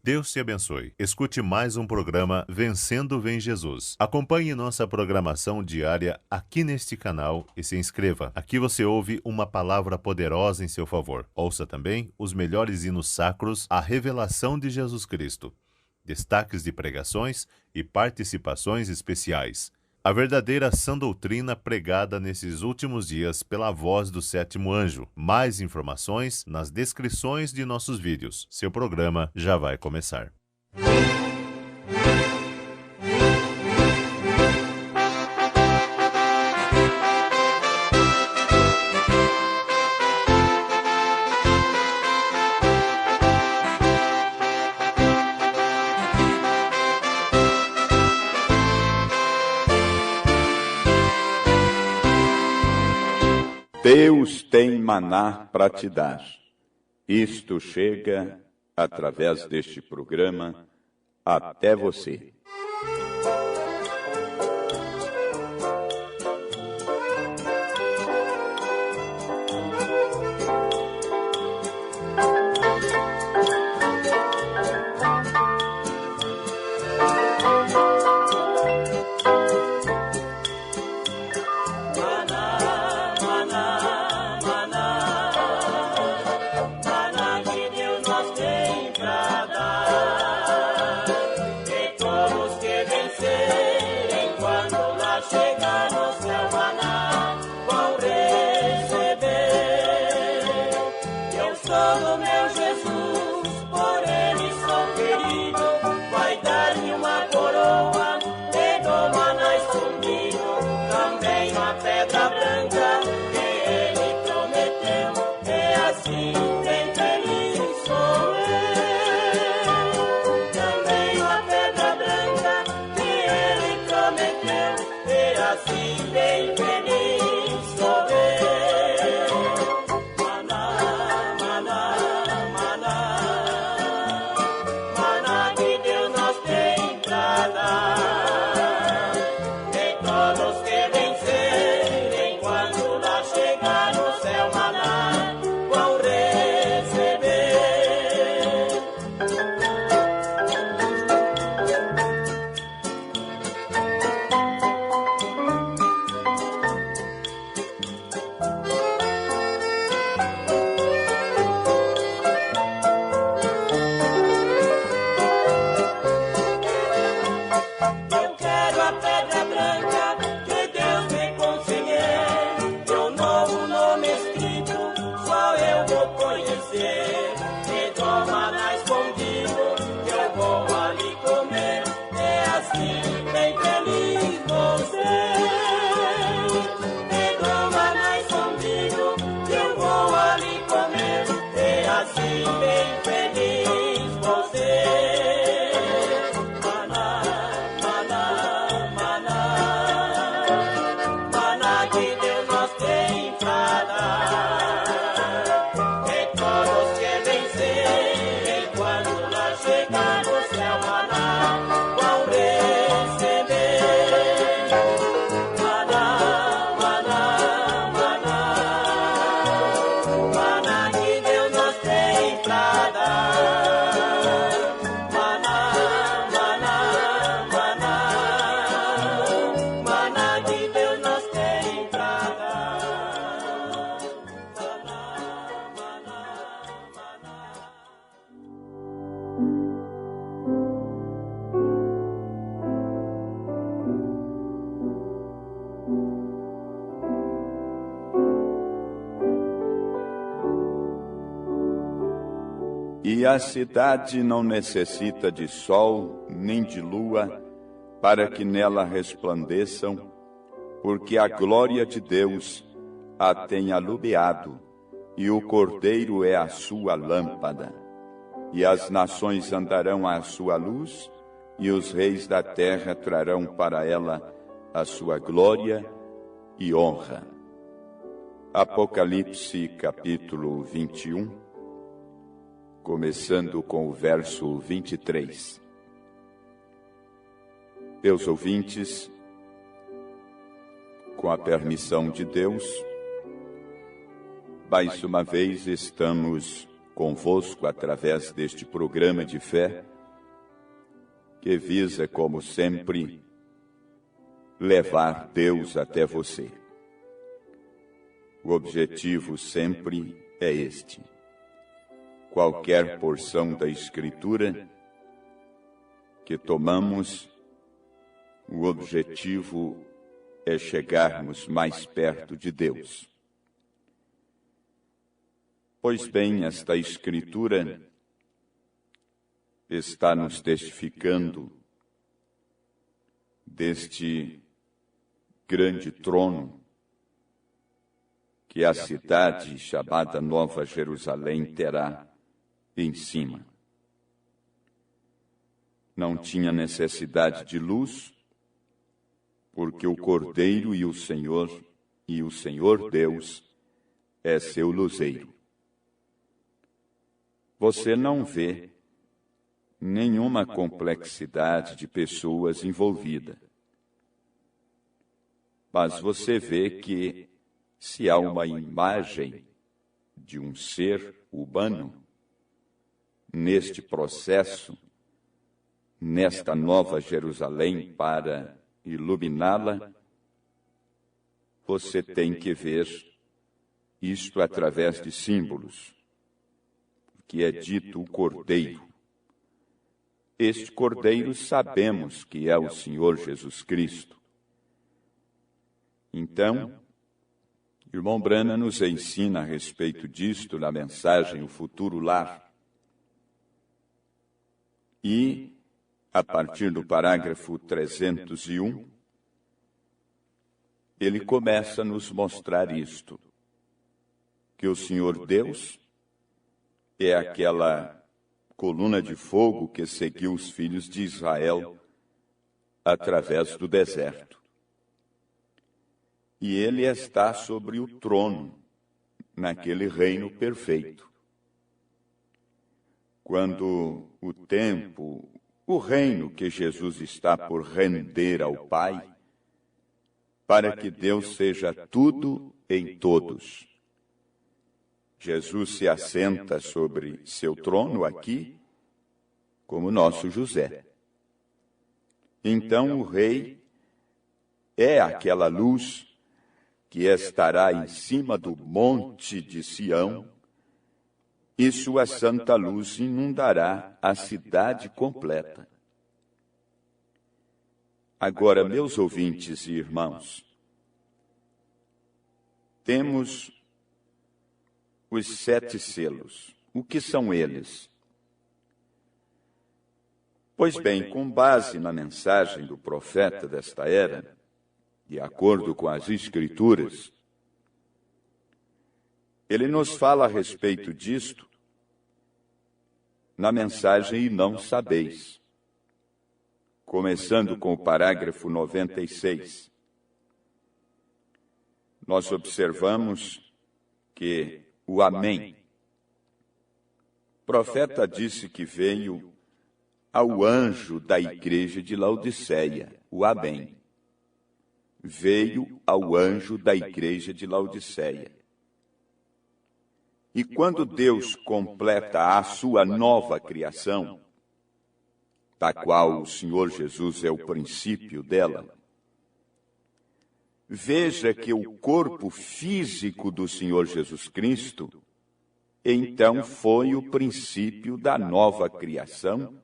Deus te abençoe. Escute mais um programa Vencendo Vem Jesus. Acompanhe nossa programação diária aqui neste canal e se inscreva. Aqui você ouve uma palavra poderosa em seu favor. Ouça também os melhores hinos sacros, a revelação de Jesus Cristo, destaques de pregações e participações especiais. A verdadeira sã doutrina pregada nesses últimos dias pela voz do sétimo anjo. Mais informações nas descrições de nossos vídeos. Seu programa já vai começar. Deus tem maná para te dar. Isto chega, através deste programa, até você. E a cidade não necessita de sol nem de lua para que nela resplandeçam, porque a glória de Deus a tem alumiado, e o Cordeiro é a sua lâmpada. E as nações andarão à sua luz, e os reis da terra trarão para ela a sua glória e honra. Apocalipse capítulo 21, começando com o verso 23. Meus ouvintes, com a permissão de Deus, mais uma vez estamos convosco através deste programa de fé, que visa, como sempre, levar Deus até você. O objetivo sempre é este. Qualquer porção da Escritura que tomamos, o objetivo é chegarmos mais perto de Deus. Pois bem, esta Escritura está nos testificando deste grande trono que a cidade chamada Nova Jerusalém terá em cima. Não tinha necessidade de luz, porque o Cordeiro e o Senhor Deus é seu luzeiro. Você não vê nenhuma complexidade de pessoas envolvidas, mas você vê que se há uma imagem de um ser humano neste processo, nesta Nova Jerusalém, para iluminá-la, você tem que ver isto através de símbolos, que é dito o Cordeiro. Este Cordeiro sabemos que é o Senhor Jesus Cristo. Então, irmão Branham nos ensina a respeito disto na mensagem O Futuro Lar. E, a partir do parágrafo 301, ele começa a nos mostrar isto, que o Senhor Deus é aquela coluna de fogo que seguiu os filhos de Israel através do deserto. E ele está sobre o trono, naquele reino perfeito. Quando o reino que Jesus está por render ao Pai, para que Deus seja tudo em todos. Jesus se assenta sobre seu trono aqui, como nosso José. Então o rei é aquela luz que estará em cima do monte de Sião, e sua santa luz inundará a cidade completa. Agora, meus ouvintes e irmãos, temos os 7 selos. O que são eles? Pois bem, com base na mensagem do profeta desta era, de acordo com as Escrituras, ele nos fala a respeito disto na mensagem E Não Sabeis, começando com o parágrafo 96. Nós observamos que o Amém, o profeta disse que veio ao anjo da igreja de Laodiceia, o Amém. Veio ao anjo da igreja de Laodiceia. E quando Deus completa a sua nova criação, da qual o Senhor Jesus é o princípio dela, veja que o corpo físico do Senhor Jesus Cristo, então foi o princípio da nova criação,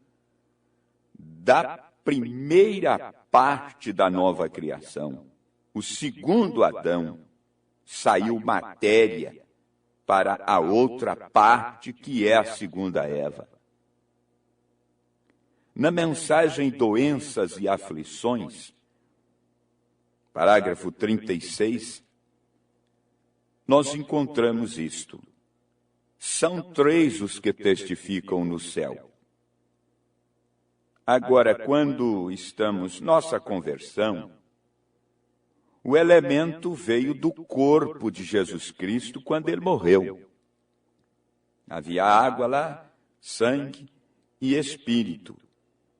da primeira parte da nova criação. O segundo Adão saiu matéria para a outra parte, que é a segunda Eva. Na mensagem Doenças e Aflições, parágrafo 36, nós encontramos isto. São 3 os que testificam no céu. Agora, quando estamos nossa conversão, o elemento veio do corpo de Jesus Cristo quando ele morreu. Havia água lá, sangue e espírito.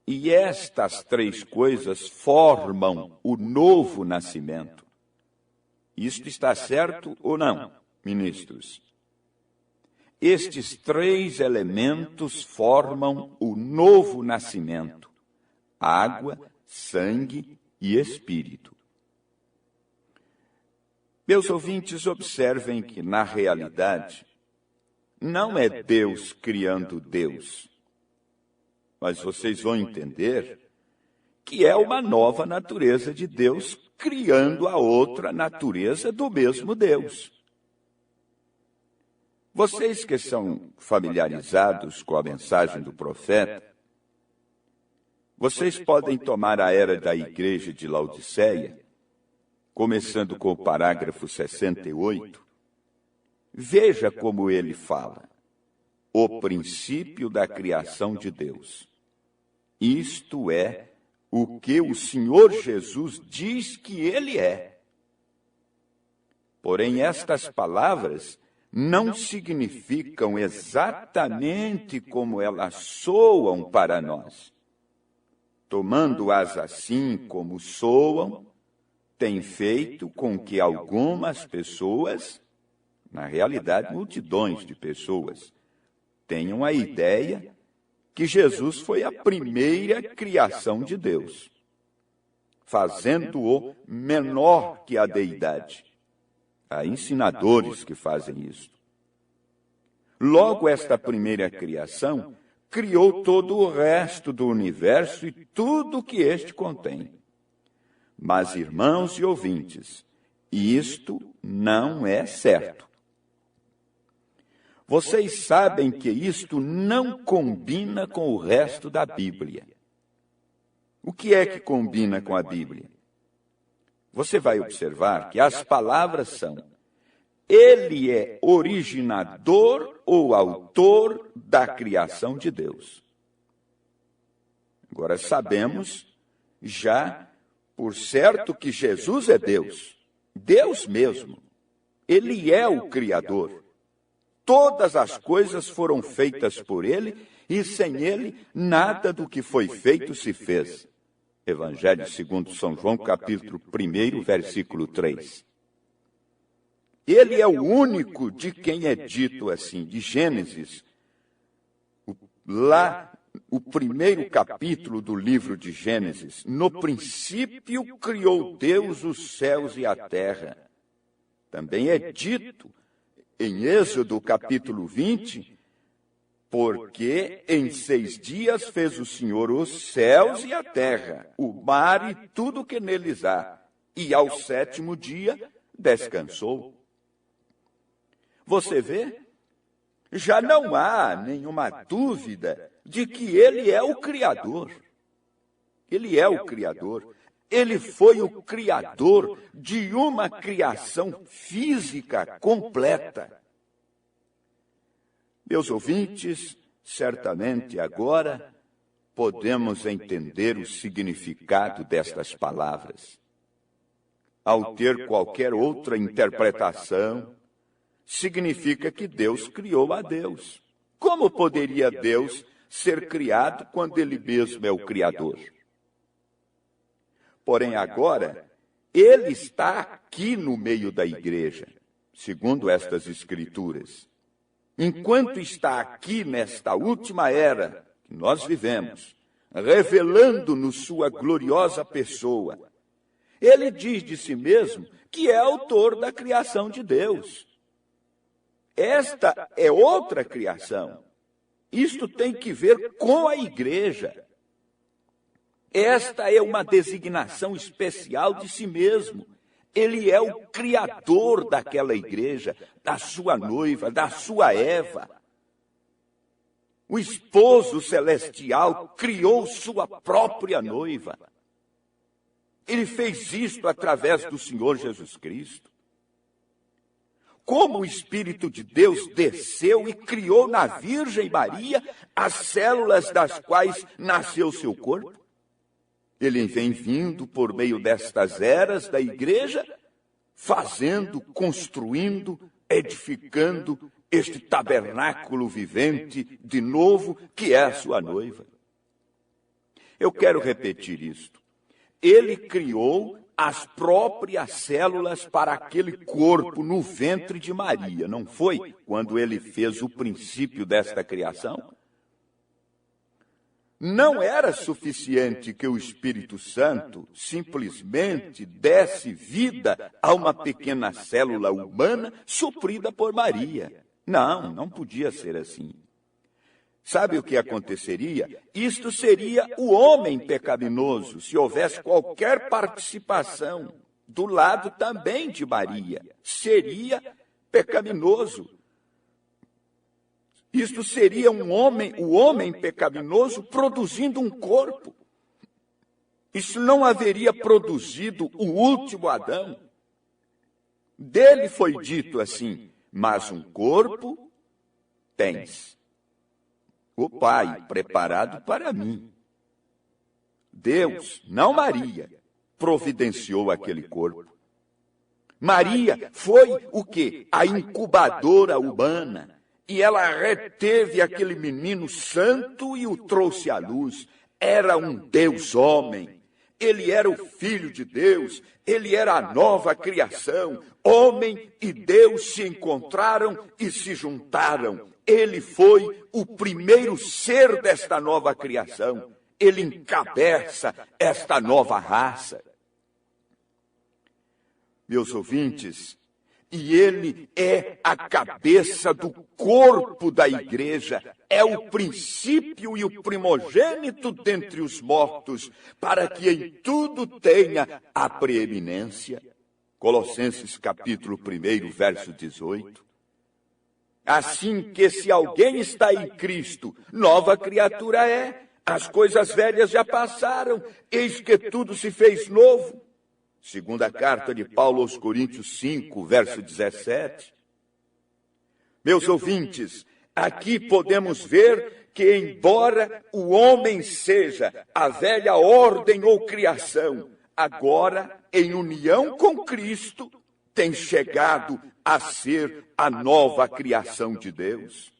E estas 3 coisas formam o novo nascimento. Isto está certo ou não, ministros? Estes 3 elementos formam o novo nascimento, água, sangue e espírito. Meus ouvintes, observem que, na realidade, não é Deus criando Deus, mas vocês vão entender que é uma nova natureza de Deus criando a outra natureza do mesmo Deus. Vocês que são familiarizados com a mensagem do profeta, vocês podem tomar a era da igreja de Laodiceia, começando com o parágrafo 68, veja como ele fala: o princípio da criação de Deus. Isto é o que o Senhor Jesus diz que ele é. Porém, estas palavras não significam exatamente como elas soam para nós. Tomando-as assim como soam, tem feito com que algumas pessoas, na realidade multidões de pessoas, tenham a ideia que Jesus foi a primeira criação de Deus, fazendo-o menor que a deidade. Há ensinadores que fazem isso. Logo, esta primeira criação criou todo o resto do universo e tudo que este contém. Mas, irmãos e ouvintes, isto não é certo. Vocês sabem que isto não combina com o resto da Bíblia. O que é que combina com a Bíblia? Você vai observar que as palavras são: ele é originador ou autor da criação de Deus. Agora sabemos já por certo que Jesus é Deus, Deus mesmo. Ele é o Criador. Todas as coisas foram feitas por ele e sem ele nada do que foi feito se fez. Evangelho segundo São João, capítulo 1, versículo 3. Ele é o único de quem é dito assim, de Gênesis, lá o primeiro capítulo do livro de Gênesis: no princípio criou Deus os céus e a terra. Também é dito em Êxodo capítulo 20, porque em 6 dias fez o Senhor os céus e a terra, o mar e tudo que neles há, e ao 7º dia descansou. Você vê? Já não há nenhuma dúvida de que ele é o Criador. Ele é o Criador. Ele foi o Criador de uma criação física completa. Meus ouvintes, certamente agora podemos entender o significado destas palavras. Ao ter qualquer outra interpretação, significa que Deus criou a Deus. Como poderia Deus ser criado quando ele mesmo é o Criador? Porém, agora, ele está aqui no meio da igreja, segundo estas Escrituras. Enquanto está aqui nesta última era que nós vivemos, revelando-nos sua gloriosa pessoa, ele diz de si mesmo que é autor da criação de Deus. Esta é outra criação. Isto tem que ver com a igreja. Esta é uma designação especial de si mesmo. Ele é o criador daquela igreja, da sua noiva, da sua Eva. O esposo celestial criou sua própria noiva. Ele fez isto através do Senhor Jesus Cristo. Como o Espírito de Deus desceu e criou na Virgem Maria as células das quais nasceu seu corpo. Ele vem vindo por meio destas eras da igreja, fazendo, construindo, edificando este tabernáculo vivente de novo, que é a sua noiva. Eu quero repetir isto. Ele criou as próprias células para aquele corpo no ventre de Maria, não foi? Quando ele fez o princípio desta criação? Não era suficiente que o Espírito Santo simplesmente desse vida a uma pequena célula humana suprida por Maria. Não, não podia ser assim. Sabe o que aconteceria? Isto seria o homem pecaminoso, se houvesse qualquer participação do lado também de Maria. Seria pecaminoso. Isto seria o homem pecaminoso produzindo um corpo. Isso não haveria produzido o último Adão. Dele foi dito assim: mas um corpo tens, o Pai preparado para mim. Deus, não Maria, providenciou aquele corpo. Maria foi o quê? A incubadora humana. E ela reteve aquele menino santo e o trouxe à luz. Era um Deus homem. Ele era o Filho de Deus. Ele era a nova criação. Homem e Deus se encontraram e se juntaram. Ele foi o primeiro ser desta nova criação. Ele encabeça esta nova raça. Meus ouvintes, e ele é a cabeça do corpo da igreja, é o princípio e o primogênito dentre os mortos, para que em tudo tenha a preeminência. Colossenses capítulo 1, verso 18. Assim que se alguém está em Cristo, nova criatura é. As coisas velhas já passaram, eis que tudo se fez novo. Segunda carta de Paulo aos Coríntios 5, verso 17. Meus ouvintes, aqui podemos ver que, embora o homem seja a velha ordem ou criação, agora, em união com Cristo, tem chegado a ser a nova criação de Deus.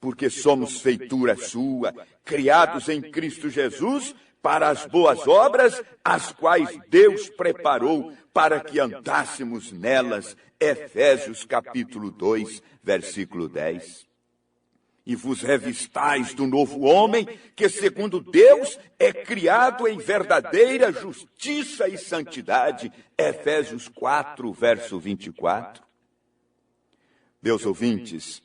Porque somos feitura sua, criados em Cristo Jesus, para as boas obras, as quais Deus preparou para que andássemos nelas. Efésios capítulo 2, versículo 10. E vos revistais do novo homem, que segundo Deus é criado em verdadeira justiça e santidade. Efésios 4, verso 24. Meus ouvintes,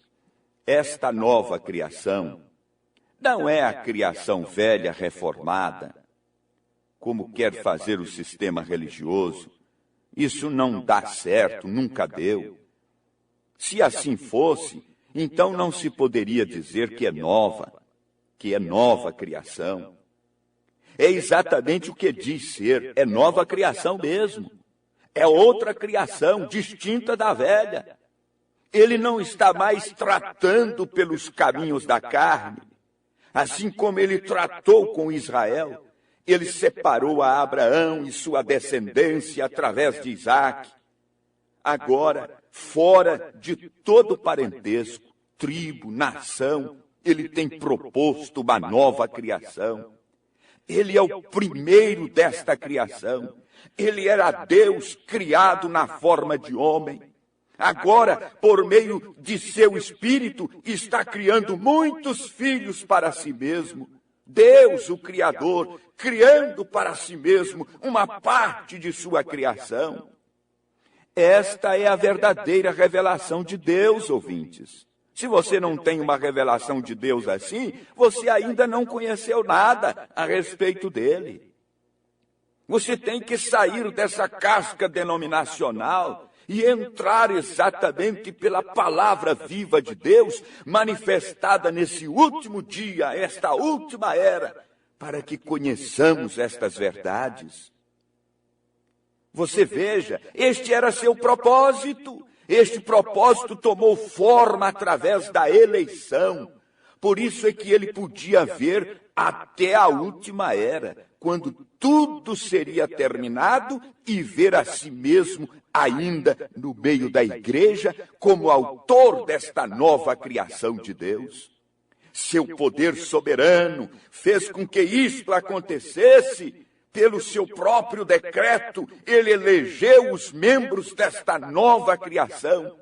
esta nova criação não é a criação velha reformada, como quer fazer o sistema religioso. Isso não dá certo, nunca deu. Se assim fosse, então não se poderia dizer que é nova criação. É exatamente o que diz ser, é nova criação mesmo. É outra criação, distinta da velha. Ele não está mais tratando pelos caminhos da carne. Assim como ele tratou com Israel, ele separou a Abraão e sua descendência através de Isaque. Agora, fora de todo parentesco, tribo, nação, ele tem proposto uma nova criação. Ele é o primeiro desta criação. Ele era Deus criado na forma de homem. Agora, por meio de seu Espírito, está criando muitos filhos para si mesmo. Deus, o Criador, criando para si mesmo uma parte de sua criação. Esta é a verdadeira revelação de Deus, ouvintes. Se você não tem uma revelação de Deus assim, você ainda não conheceu nada a respeito dele. Você tem que sair dessa casca denominacional e entrar exatamente pela palavra viva de Deus, manifestada nesse último dia, esta última era, para que conheçamos estas verdades. Você veja, este era seu propósito. Este propósito tomou forma através da eleição. Por isso é que ele podia ver até a última era, quando tudo seria terminado, e ver a si mesmo ainda no meio da igreja como autor desta nova criação de Deus. Seu poder soberano fez com que isto acontecesse. Pelo seu próprio decreto, ele elegeu os membros desta nova criação.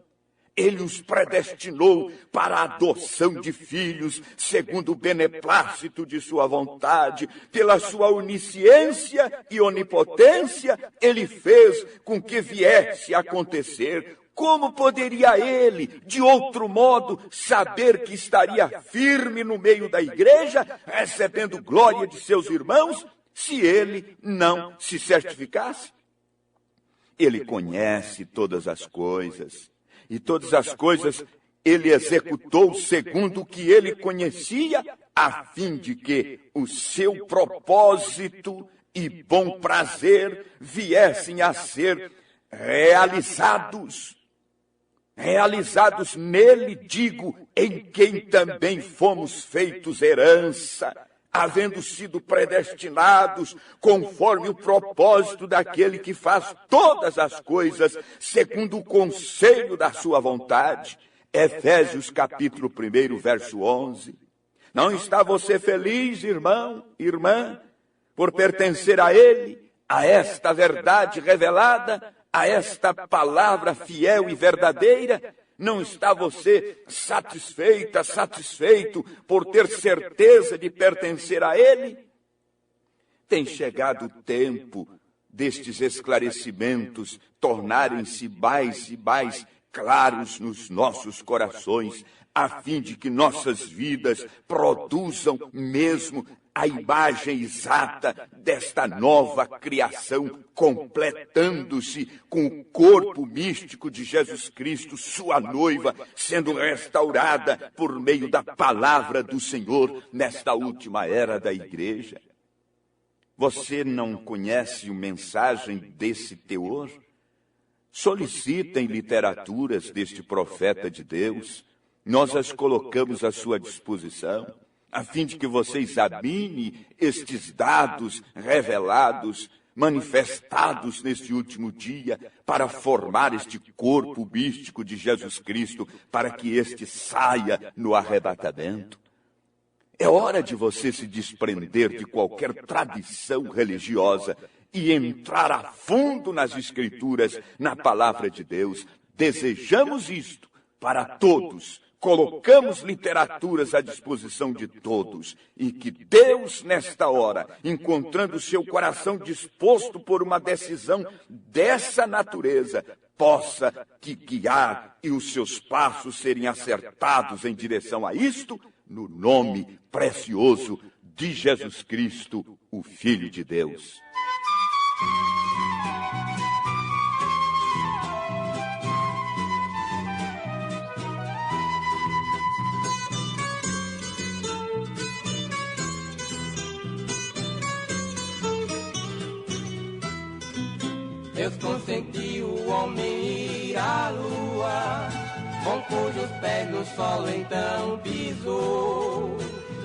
Ele os predestinou para a adoção de filhos, segundo o beneplácito de sua vontade. Pela sua onisciência e onipotência, ele fez com que viesse a acontecer. Como poderia ele, de outro modo, saber que estaria firme no meio da igreja, recebendo glória de seus irmãos, se ele não se certificasse? Ele conhece todas as coisas, e todas as coisas ele executou segundo o que ele conhecia, a fim de que o seu propósito e bom prazer viessem a ser realizados nele, digo, em quem também fomos feitos herança, havendo sido predestinados conforme o propósito daquele que faz todas as coisas segundo o conselho da sua vontade. Efésios capítulo 1, verso 11. Não está você feliz, irmão, irmã, por pertencer a ele, a esta verdade revelada, a esta palavra fiel e verdadeira? Não está você satisfeito por ter certeza de pertencer a ele? Tem chegado o tempo destes esclarecimentos tornarem-se mais e mais claros nos nossos corações, a fim de que nossas vidas produzam mesmo a imagem exata desta nova criação, completando-se com o corpo místico de Jesus Cristo, sua noiva, sendo restaurada por meio da palavra do Senhor nesta última era da igreja. Você não conhece a mensagem desse teor? Solicita em literaturas deste profeta de Deus. Nós as colocamos à sua disposição, a fim de que você examine estes dados revelados, manifestados neste último dia, para formar este corpo místico de Jesus Cristo, para que este saia no arrebatamento. É hora de você se desprender de qualquer tradição religiosa e entrar a fundo nas Escrituras, na palavra de Deus. Desejamos isto para todos. Colocamos literaturas à disposição de todos, e que Deus, nesta hora, encontrando seu coração disposto por uma decisão dessa natureza, possa te guiar e os seus passos serem acertados em direção a isto, no nome precioso de Jesus Cristo, o Filho de Deus. Deus consentiu o homem ir à lua, com cujos pés no solo então pisou,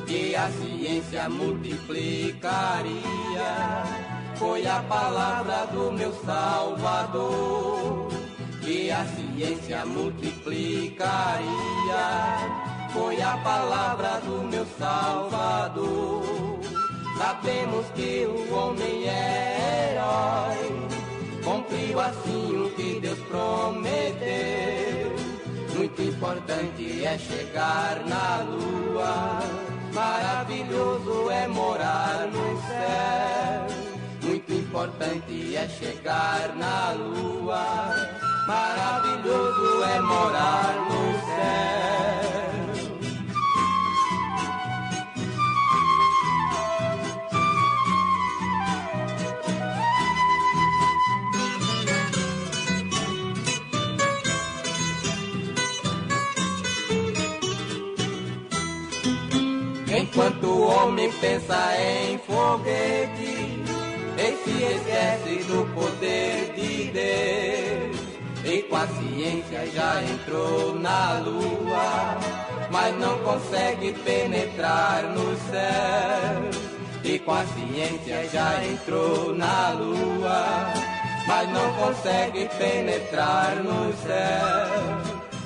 que a ciência multiplicaria, foi a palavra do meu Salvador. Que a ciência multiplicaria, foi a palavra do meu Salvador. Sabemos que o homem é herói, cumpriu assim o que Deus prometeu. Muito importante é chegar na lua, maravilhoso é morar no céu. Muito importante é chegar na lua, maravilhoso é morar no céu. Enquanto o homem pensa em foguete, ele se esquece do poder de Deus. E com a ciência já entrou na lua, mas não consegue penetrar no céu. E com a ciência já entrou na lua, mas não consegue penetrar no céu.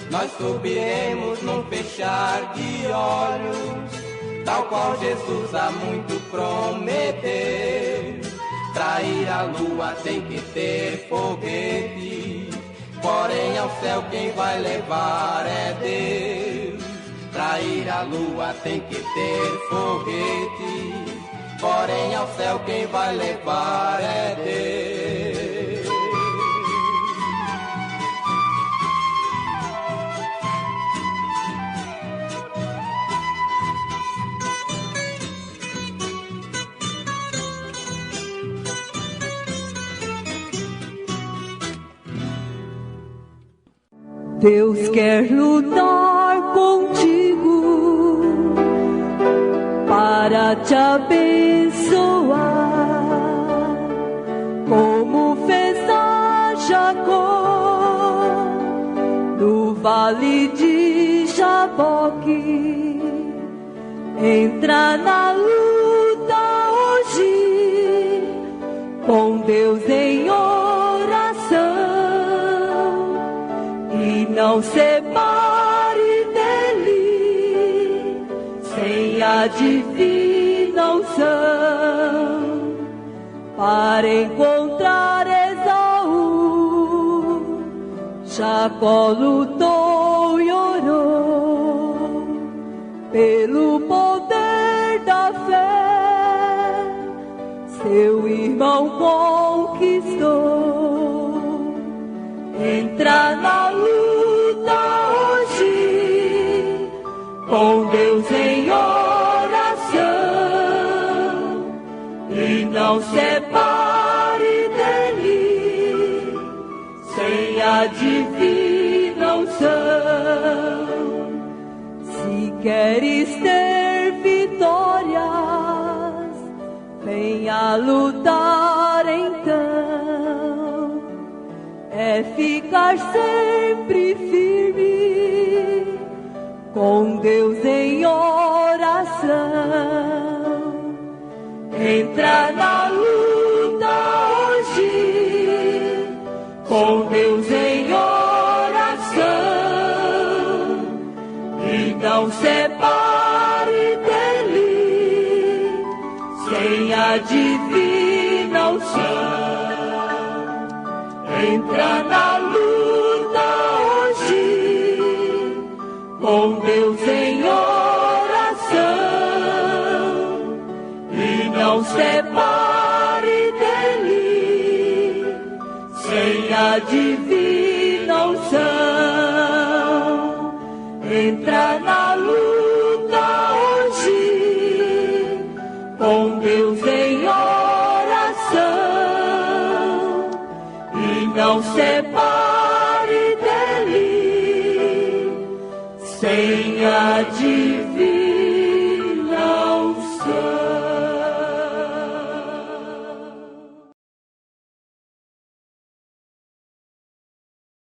Nós subiremos num fechar de olhos, tal qual Jesus há muito prometeu. Pra ir à lua tem que ter foguete, porém ao céu quem vai levar é Deus. Pra ir à lua tem que ter foguete, porém ao céu quem vai levar é Deus. Deus quer lutar contigo para te abençoar, como fez a Jacó no vale de Jaboque. Entra na luta hoje com Deus em oração. Não separe dele sem a divina unção. Para encontrar Esaú, Jacó lutou e orou. Pelo poder da fé, seu irmão conquistou. Entra na luta hoje com Deus em oração e não separe dele sem a divina unção. Se queres ter vitórias, venha lutar então. É ficar sempre firme com Deus em oração. Entra na luta hoje com Deus em oração e não separe dele sem a divina unção. Entra na luta hoje com Deus em oração e não separe dele sem a divina unção. Entra na luta hoje com Deus em oração. Não separe dele sem a divina